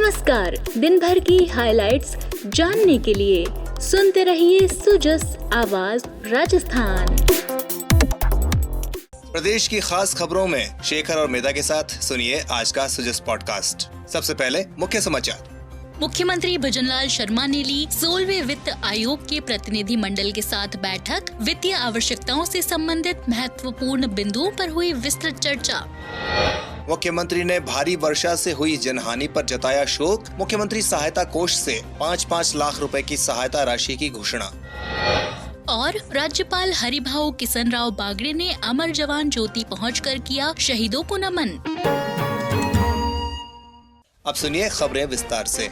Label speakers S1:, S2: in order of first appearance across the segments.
S1: नमस्कार, दिन भर की हाइलाइट्स जानने के लिए सुनते रहिए सुजस आवाज राजस्थान।
S2: प्रदेश की खास खबरों में शेखर और मेधा के साथ सुनिए आज का सुजस पॉडकास्ट। सबसे पहले मुख्य समाचार।
S3: मुख्यमंत्री भजनलाल शर्मा ने ली 16वें वित्त आयोग के प्रतिनिधि मंडल के साथ बैठक। वित्तीय आवश्यकताओं से संबंधित महत्वपूर्ण बिंदुओं पर हुई विस्तृत चर्चा।
S2: मुख्यमंत्री ने भारी वर्षा से हुई जनहानि पर जताया शोक। मुख्यमंत्री सहायता कोष से 5-5 लाख रुपए की सहायता राशि की घोषणा।
S3: और राज्यपाल हरिभाऊ किशन राव बागड़े ने अमर जवान ज्योति पहुंचकर किया शहीदों को नमन।
S2: अब सुनिए खबरें विस्तार से।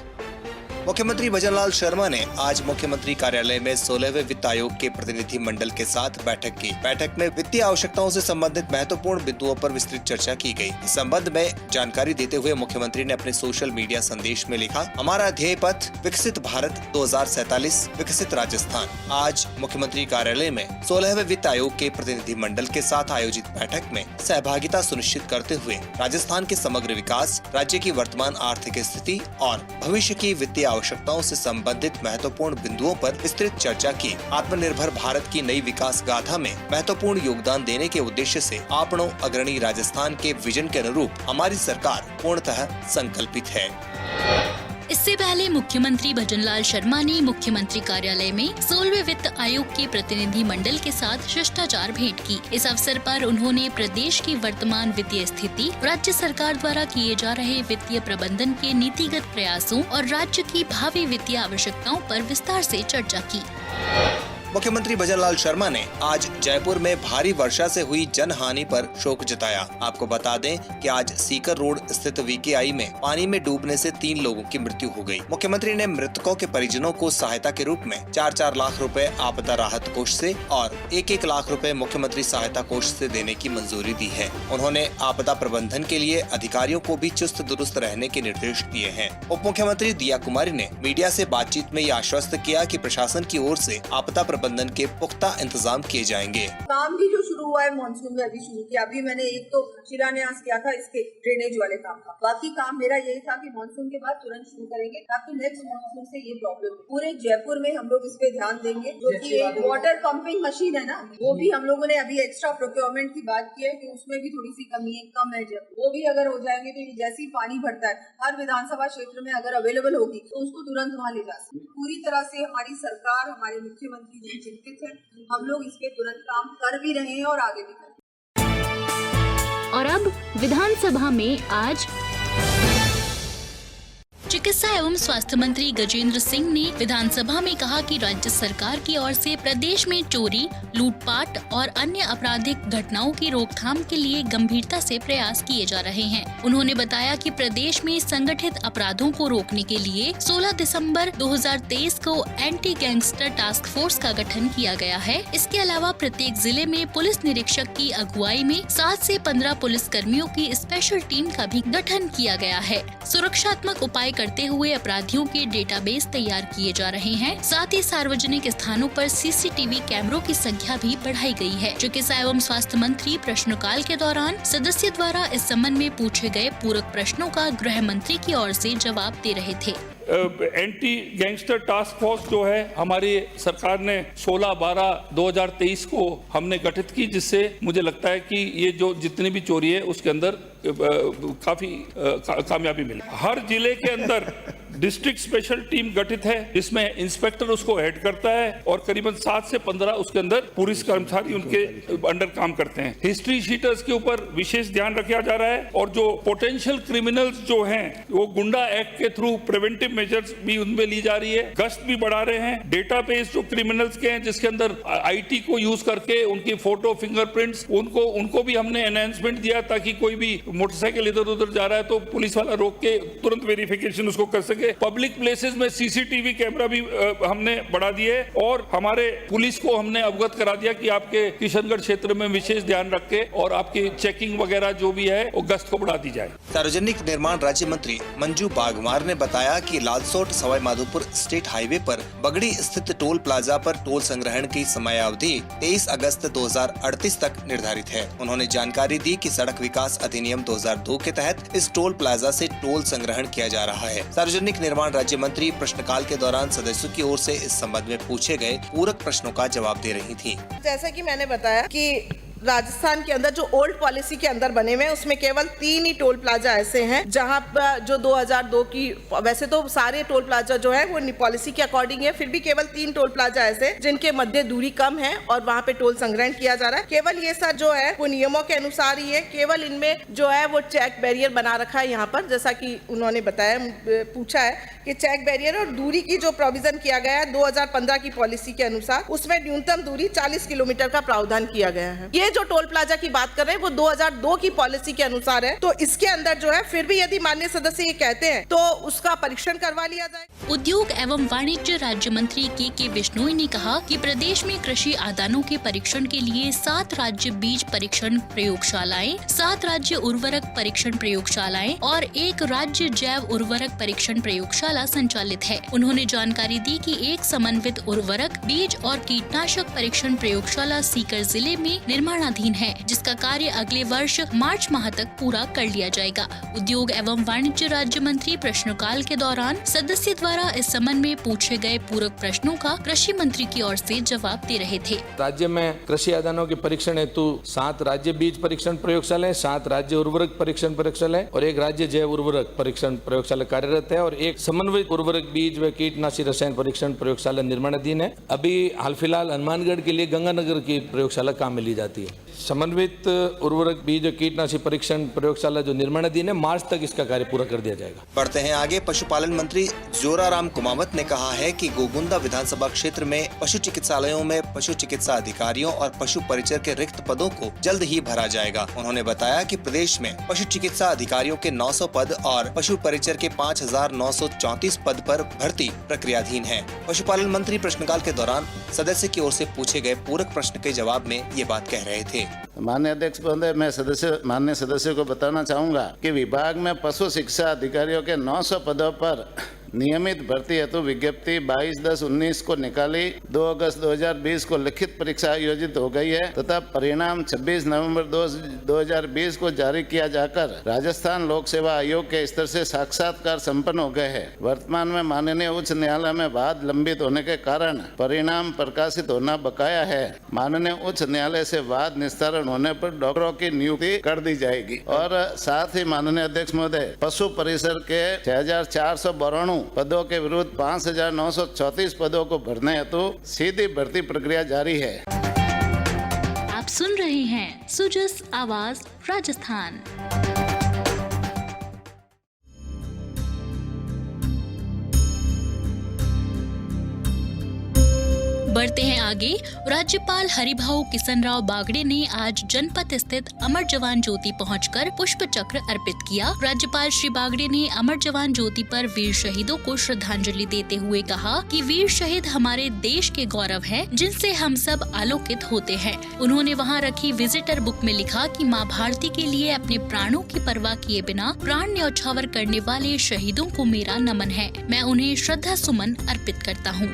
S2: मुख्यमंत्री भजनलाल शर्मा ने आज मुख्यमंत्री कार्यालय में 16वें वित्त आयोग के प्रतिनिधि मंडल के साथ बैठक की। बैठक में वित्तीय आवश्यकताओं से संबंधित महत्वपूर्ण बिंदुओं पर विस्तृत चर्चा की गई। इस संबंध में जानकारी देते हुए मुख्यमंत्री ने अपने सोशल मीडिया संदेश में लिखा, हमारा ध्येय पथ विकसित भारत 2047 विकसित राजस्थान। आज मुख्यमंत्री कार्यालय में 16वें वित्त आयोग के प्रतिनिधि मंडल के साथ आयोजित बैठक में सहभागिता सुनिश्चित करते हुए राजस्थान के समग्र विकास, राज्य की वर्तमान आर्थिक स्थिति और भविष्य की वित्तीय आवश्यकताओं से संबंधित महत्वपूर्ण बिंदुओं पर विस्तृत चर्चा की। आत्मनिर्भर भारत की नई विकास गाथा में महत्वपूर्ण योगदान देने के उद्देश्य से आपणों अग्रणी राजस्थान के विजन के अनुरूप हमारी सरकार पूर्णतः संकल्पित है।
S3: इससे पहले मुख्यमंत्री भजनलाल शर्मा ने मुख्यमंत्री कार्यालय में 16वें वित्त आयोग के प्रतिनिधि मंडल के साथ शिष्टाचार भेंट की। इस अवसर पर उन्होंने प्रदेश की वर्तमान वित्तीय स्थिति, राज्य सरकार द्वारा किए जा रहे वित्तीय प्रबंधन के नीतिगत प्रयासों और राज्य की भावी वित्तीय आवश्यकताओं पर विस्तार से चर्चा की।
S2: मुख्यमंत्री भजनलाल शर्मा ने आज जयपुर में भारी वर्षा से हुई जनहानि पर शोक जताया। आपको बता दें कि आज सीकर रोड स्थित VKI में पानी में डूबने से 3 लोगों की मृत्यु हो गई। मुख्यमंत्री ने मृतकों के परिजनों को सहायता के रूप में 4-4 लाख रुपए आपदा राहत कोष से और 1-1 लाख रुपए मुख्यमंत्री सहायता कोष से देने की मंजूरी दी है। उन्होंने आपदा प्रबंधन के लिए अधिकारियों को भी चुस्त दुरुस्त रहने के निर्देश दिए हैं। उप मुख्यमंत्री दिया कुमारी ने मीडिया से बातचीत में ये आश्वस्त किया कि प्रशासन की ओर से आपदा प्रबंधन के पुख्ता इंतजाम किए जाएंगे।
S4: काम भी जो शुरू हुआ है मानसून में अभी शुरू किया। अभी मैंने एक तो शिलान्यास किया था इसके ड्रेनेज वाले काम का। बाकी काम मेरा यही था कि मानसून के बाद तुरंत शुरू करेंगे ताकि नेक्स्ट मानसून से ये प्रॉब्लम पूरे जयपुर में हम लोग इस पे ध्यान देंगे। जो कि एक वाटर पंपिंग मशीन है ना, वो भी हम लोगों ने अभी एक्स्ट्रा प्रोक्योरमेंट की बात की है कि उसमें भी थोड़ी सी कमी है, कम है। जब वो भी अगर हो जाएंगे तो जैसे ही पानी भरता है हर विधानसभा क्षेत्र में अगर अवेलेबल होगी तो उसको तुरंत वहाँ ले जा सकते। पूरी तरह से हमारी सरकार, हमारे मुख्यमंत्री जी चिंतित है। हम लोग इस पे तुरंत काम कर भी रहे हैं और आगे भी करेंगे।
S1: और अब विधानसभा में आज
S3: चिकित्सा एवं स्वास्थ्य मंत्री गजेंद्र सिंह ने विधानसभा में कहा कि राज्य सरकार की ओर से प्रदेश में चोरी, लूटपाट और अन्य आपराधिक घटनाओं की रोकथाम के लिए गंभीरता से प्रयास किए जा रहे हैं। उन्होंने बताया कि प्रदेश में संगठित अपराधों को रोकने के लिए 16 दिसंबर 2023 को एंटी गैंगस्टर टास्क फोर्स का गठन किया गया है। इसके अलावा प्रत्येक जिले में पुलिस निरीक्षक की अगुवाई में 7 से 15 पुलिस कर्मियों की स्पेशल टीम का भी गठन किया गया है। सुरक्षात्मक उपाय करते हुए अपराधियों के डेटाबेस तैयार किए जा रहे हैं। साथ ही सार्वजनिक स्थानों पर CCTV कैमरों की संख्या भी बढ़ाई गई है। चिकित्सा एवं स्वास्थ्य मंत्री प्रश्नकाल के दौरान सदस्य द्वारा इस संबंध में पूछे गए पूरक प्रश्नों का गृह मंत्री की ओर से जवाब दे रहे थे।
S5: एंटी गैंगस्टर टास्क फोर्स जो है हमारी सरकार ने 16/12/2023 को हमने गठित की, जिससे मुझे लगता है कि ये जो जितनी भी चोरी है उसके अंदर काफी कामयाबी मिली। हर जिले के अंदर डिस्ट्रिक्ट स्पेशल टीम गठित है जिसमें इंस्पेक्टर उसको हेड करता है और करीबन 7 से 15 उसके अंदर पुलिस कर्मचारी उनके अंडर काम करते हैं। हिस्ट्री शीटर्स के ऊपर विशेष ध्यान रखा जा रहा है और जो पोटेंशियल क्रिमिनल्स जो हैं वो गुंडा एक्ट के थ्रू प्रिवेंटिव मेजर्स भी उनमें ली जा रही है। गश्त भी बढ़ा रहे हैं। डेटाबेस जो क्रिमिनल्स के हैं जिसके अंदर IT को यूज करके उनकी फोटो, फिंगरप्रिंट्स, उनको भी हमने एनहांसमेंट दिया ताकि कोई भी मोटरसाइकिल इधर उधर जा रहा है तो पुलिस वाला रोक के तुरंत वेरिफिकेशन उसको कर सके। सके। पब्लिक प्लेसेस में सीसीटीवी कैमरा भी हमने बढ़ा दिए और हमारे पुलिस को हमने अवगत करा दिया कि आपके किशनगढ़ क्षेत्र में विशेष ध्यान रख के और आपकी चेकिंग वगैरह जो भी है वो गश्त को बढ़ा दी जाए।
S2: सार्वजनिक निर्माण राज्य मंत्री मंजू बागमार ने बताया कि लालसोट सवाई माधोपुर स्टेट हाईवे पर बगड़ी स्थित टोल प्लाजा पर टोल संग्रहण की समयावधि 23 अगस्त 2038 तक निर्धारित है। उन्होंने जानकारी दी कि सड़क विकास अधिनियम 2002 के तहत इस टोल प्लाजा से टोल संग्रहण किया जा रहा है। सार्वजनिक निर्माण राज्य मंत्री प्रश्नकाल के दौरान सदस्यों की ओर से इस संबंध में पूछे गए पूरक प्रश्नों का जवाब दे रही थी।
S6: जैसा कि मैंने बताया कि राजस्थान के अंदर जो ओल्ड पॉलिसी के अंदर बने हुए हैं उसमें केवल 3 ही टोल प्लाजा ऐसे हैं जहां पर जो 2002 की, वैसे तो सारे टोल प्लाजा जो है वो पॉलिसी के अकॉर्डिंग है, फिर भी केवल 3 टोल प्लाजा ऐसे जिनके मध्य दूरी कम है और वहां पे टोल संग्रहण किया जा रहा है। केवल ये सर जो है वो नियमों के अनुसार ही है। केवल इनमें जो है वो चेक बैरियर बना रखा है यहाँ पर, जैसा कि उन्होंने बताया, पूछा है कि चेक बैरियर और दूरी की जो प्रोविजन किया गया है 2015 की पॉलिसी के अनुसार, उसमें न्यूनतम दूरी 40 किलोमीटर का प्रावधान किया गया है। ये जो टोल प्लाजा की बात कर रहे हैं वो 2002 की पॉलिसी के अनुसार है, तो इसके अंदर जो है फिर भी यदि माननीय सदस्य ये कहते हैं तो उसका परीक्षण करवा लिया जाए।
S3: उद्योग एवं वाणिज्य राज्य मंत्री के बिश्नोई ने कहा कि प्रदेश में कृषि आदानों के परीक्षण के लिए 7 राज्य बीज परीक्षण प्रयोगशालाएं, 7 राज्य उर्वरक परीक्षण प्रयोगशालाएं और 1 राज्य जैव उर्वरक परीक्षण प्रयोगशाला संचालित है। उन्होंने जानकारी दी कि एक समन्वित उर्वरक, बीज और कीटनाशक परीक्षण प्रयोगशाला सीकर जिले में निर्माणाधीन है, जिसका कार्य अगले वर्ष मार्च माह तक पूरा कर लिया जाएगा। उद्योग एवं वाणिज्य राज्य मंत्री प्रश्नकाल के दौरान सदस्य द्वारा इस संबंध में पूछे गए पूरक प्रश्नों का कृषि मंत्री की ओर से जवाब दे रहे थे।
S7: राज्य में कृषि आदानों के परीक्षण हेतु 7 राज्य बीज परीक्षण प्रयोगशालाएं, 7 राज्य उर्वरक परीक्षण प्रयोगशालाएं और 1 राज्य जैव उर्वरक परीक्षण प्रयोगशाला कार्यरत है और 1 समन्वित उर्वरक, बीज व कीटनाशी रसायन परीक्षण प्रयोगशाला निर्माणाधीन है। अभी हाल फिलहाल हनुमानगढ़ के लिए गंगानगर की प्रयोगशाला काम में ली जाती है। समन्वित उर्वरक, बीज और कीटनाशी परीक्षण प्रयोगशाला जो निर्माणाधीन है, मार्च तक इसका कार्य पूरा कर दिया जाएगा।
S2: बढ़ते हैं आगे। पशुपालन मंत्री जोराराम कुमावत ने कहा है कि गोगुंदा विधानसभा क्षेत्र में पशु चिकित्सालयों में पशु चिकित्सा अधिकारियों और पशु परिचर के रिक्त पदों को जल्द ही भरा जाएगा। उन्होंने बताया कि प्रदेश में पशु चिकित्सा अधिकारियों के 900 पद और पशु परिचर के 5934 पद पर भर्ती प्रक्रियाधीन है। पशुपालन मंत्री प्रश्नकाल के दौरान सदस्य की ओर से पूछे गए पूरक प्रश्न के जवाब में ये बात कह रहे थे।
S8: माननीय अध्यक्ष महोदय, मैं माननीय सदस्य को बताना चाहूँगा कि विभाग में पशु शिक्षा अधिकारियों के 900 पदों पर नियमित भर्ती हेतु विज्ञप्ति 22/10/19 को निकाली, 2 अगस्त 2020 को लिखित परीक्षा आयोजित हो गई है तथा परिणाम 26 नवंबर 2020 को जारी किया जाकर राजस्थान लोक सेवा आयोग के स्तर से साक्षात्कार संपन्न हो गए हैं। वर्तमान में माननीय उच्च न्यायालय में वाद लंबित होने के कारण परिणाम प्रकाशित होना बकाया है। माननीय उच्च न्यायालय से वाद निस्तारण होने पर डॉक्टरों की नियुक्ति कर दी जाएगी। और साथ ही माननीय अध्यक्ष महोदय, पशु परिसर के 6492 पदों के विरुद्ध 5934 पदों को भरने हेतु सीधी भर्ती प्रक्रिया जारी है।
S3: आप सुन रहे हैं सुजस आवाज राजस्थान। बढ़ते हैं आगे। राज्यपाल हरिभाऊ किशनराव बागड़े ने आज जनपद स्थित अमर जवान ज्योति पहुंचकर पुष्प चक्र अर्पित किया। राज्यपाल श्री बागड़े ने अमर जवान ज्योति पर वीर शहीदों को श्रद्धांजलि देते हुए कहा कि वीर शहीद हमारे देश के गौरव हैं, जिनसे हम सब आलोकित होते हैं। उन्होंने वहां रखी विजिटर बुक में लिखा कि मां भारती के लिए अपने प्राणों की परवाह किए बिना प्राण न्यौछावर करने वाले शहीदों को मेरा नमन है। मैं उन्हें श्रद्धा सुमन अर्पित करता हूँ।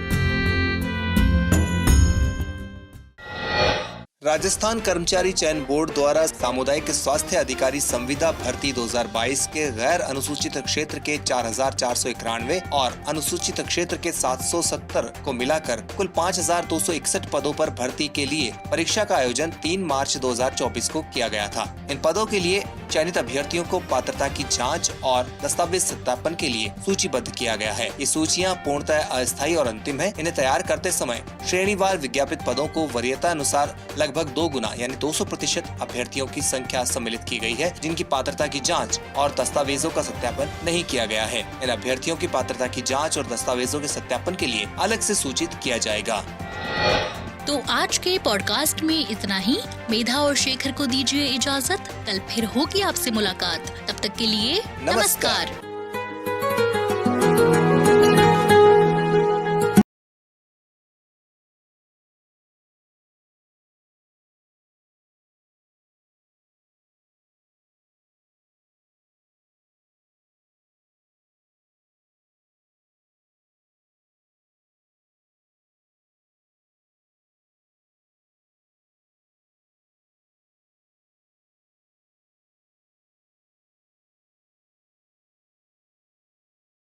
S2: राजस्थान कर्मचारी चयन बोर्ड द्वारा सामुदायिक स्वास्थ्य अधिकारी संविदा भर्ती 2022 के गैर अनुसूचित क्षेत्र के 4491 और अनुसूचित क्षेत्र के 770 को मिलाकर कुल 5261 पदों पर भर्ती के लिए परीक्षा का आयोजन 3 मार्च 2024 को किया गया था। इन पदों के लिए चयनित अभ्यर्थियों को पात्रता की जांच और दस्तावेज सत्यापन के लिए सूचीबद्ध किया गया है। ये सूचियां पूर्णतः अस्थायी और अंतिम है। इन्हें तैयार करते समय श्रेणीवार विज्ञापित पदों को वरीयता अनुसार लगभग 2 गुना यानी 200% अभ्यर्थियों की संख्या सम्मिलित की गई है, जिनकी पात्रता की जांच और दस्तावेजों का सत्यापन नहीं किया गया है। इन अभ्यर्थियों की पात्रता की जांच और दस्तावेजों के सत्यापन के लिए अलग से सूचित किया जाएगा।
S3: तो आज के पॉडकास्ट में इतना ही। मेधा और शेखर को दीजिए इजाजत। कल फिर होगी आपसे मुलाकात। तब तक के लिए नमस्कार।